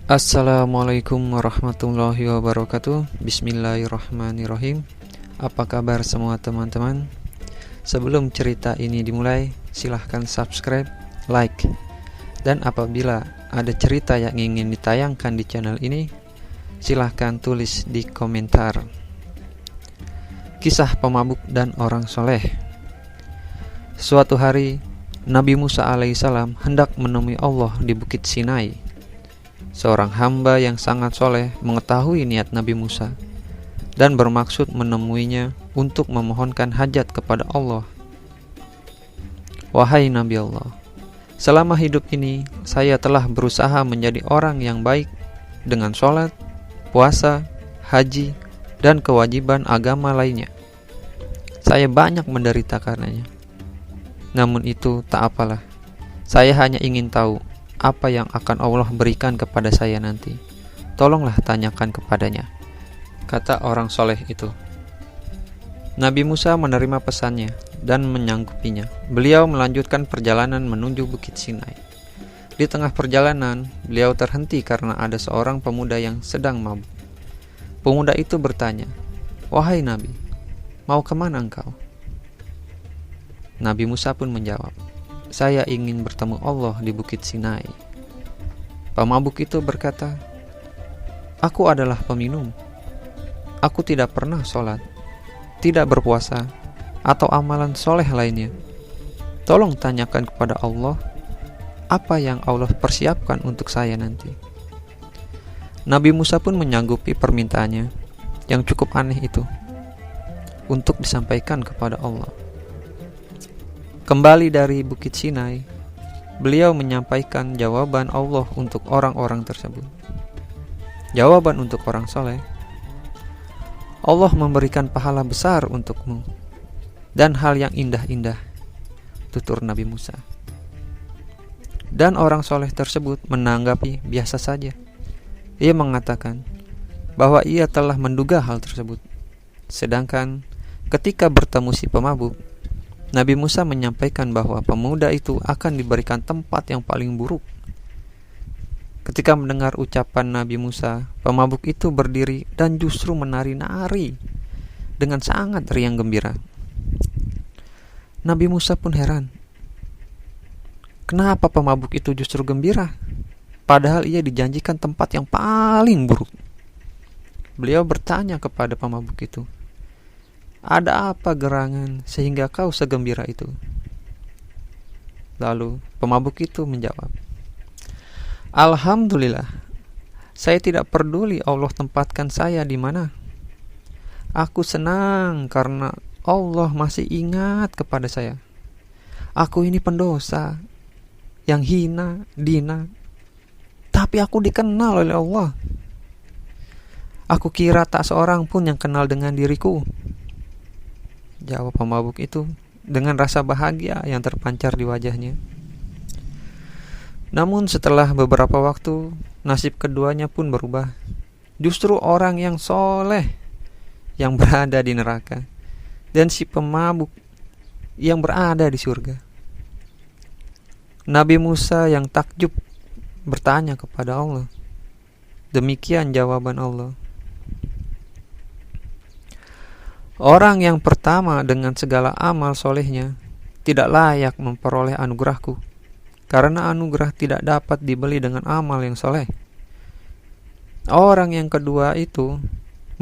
Assalamualaikum warahmatullahi wabarakatuh. Bismillahirrahmanirrahim. Apa kabar semua teman-teman? Sebelum cerita ini dimulai, silahkan subscribe, like, dan apabila ada cerita yang ingin ditayangkan di channel ini, silahkan tulis di komentar. Kisah pemabuk dan orang soleh. Suatu hari, Nabi Musa alaihissalam hendak menemui Allah di Bukit Sinai. Seorang hamba yang sangat soleh mengetahui niat Nabi Musa dan bermaksud menemuinya untuk memohonkan hajat kepada Allah. Wahai Nabi Allah, selama hidup ini saya telah berusaha menjadi orang yang baik dengan sholat, puasa, haji, dan kewajiban agama lainnya. Saya banyak menderita karenanya. Namun itu tak apalah. Saya hanya ingin tahu apa yang akan Allah berikan kepada saya nanti. Tolonglah tanyakan kepadanya, kata orang soleh itu. Nabi Musa menerima pesannya dan menyanggupinya. Beliau melanjutkan perjalanan menuju Bukit Sinai. Di tengah perjalanan, beliau terhenti karena ada seorang pemuda yang sedang mabuk. Pemuda itu bertanya, "Wahai Nabi, mau kemana engkau?" Nabi Musa pun menjawab, "Saya ingin bertemu Allah di Bukit Sinai." Pemabuk itu berkata, "Aku adalah peminum. Aku tidak pernah sholat, tidak berpuasa, atau amalan soleh lainnya. Tolong tanyakan kepada Allah, apa yang Allah persiapkan untuk saya nanti." Nabi Musa pun menyanggupi permintaannya yang cukup aneh itu untuk disampaikan kepada Allah. Kembali dari Bukit Sinai, beliau menyampaikan jawaban Allah untuk orang-orang tersebut. Jawaban untuk orang soleh, Allah memberikan pahala besar untukmu dan hal yang indah-indah, tutur Nabi Musa. Dan orang soleh tersebut menanggapi biasa saja. Ia mengatakan bahwa ia telah menduga hal tersebut. Sedangkan ketika bertemu si pemabuk, Nabi Musa menyampaikan bahwa pemuda itu akan diberikan tempat yang paling buruk. Ketika mendengar ucapan Nabi Musa, pemabuk itu berdiri dan justru menari-nari dengan sangat riang gembira. Nabi Musa pun heran. Kenapa pemabuk itu justru gembira? Padahal ia dijanjikan tempat yang paling buruk. Beliau bertanya kepada pemabuk itu, "Ada apa gerangan sehingga kau segembira itu?" Lalu pemabuk itu menjawab, "Alhamdulillah, saya tidak peduli Allah tempatkan saya di mana. Aku senang karena Allah masih ingat kepada saya. Aku ini pendosa yang hina, dina, tapi aku dikenal oleh Allah. Aku kira tak seorang pun yang kenal dengan diriku." Jawab pemabuk itu dengan rasa bahagia yang terpancar di wajahnya. Namun setelah beberapa waktu, nasib keduanya pun berubah. Justru orang yang soleh yang berada di neraka, dan si pemabuk yang berada di surga. Nabi Musa yang takjub bertanya kepada Allah. Demikian jawaban Allah. Orang yang pertama dengan segala amal solehnya tidak layak memperoleh anugerahku, karena anugerah tidak dapat dibeli dengan amal yang soleh. Orang yang kedua itu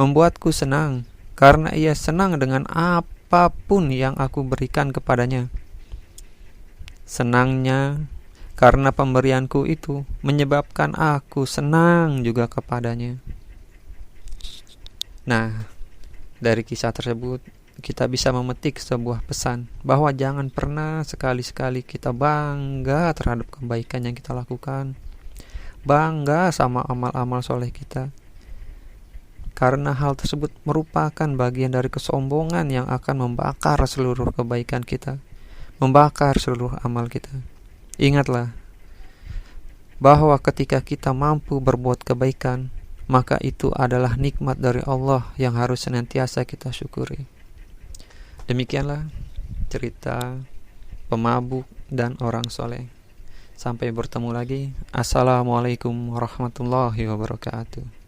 membuatku senang, karena ia senang dengan apapun yang aku berikan kepadanya. Senangnya karena pemberianku itu menyebabkan aku senang juga kepadanya. Nah, dari kisah tersebut kita bisa memetik sebuah pesan bahwa jangan pernah sekali-sekali kita bangga terhadap kebaikan yang kita lakukan, bangga sama amal-amal soleh kita, karena hal tersebut merupakan bagian dari kesombongan yang akan membakar seluruh kebaikan kita, membakar seluruh amal kita. Ingatlah bahwa ketika kita mampu berbuat kebaikan, maka itu adalah nikmat dari Allah yang harus senantiasa kita syukuri. Demikianlah cerita pemabuk dan orang soleh. Sampai bertemu lagi. Assalamualaikum warahmatullahi wabarakatuh.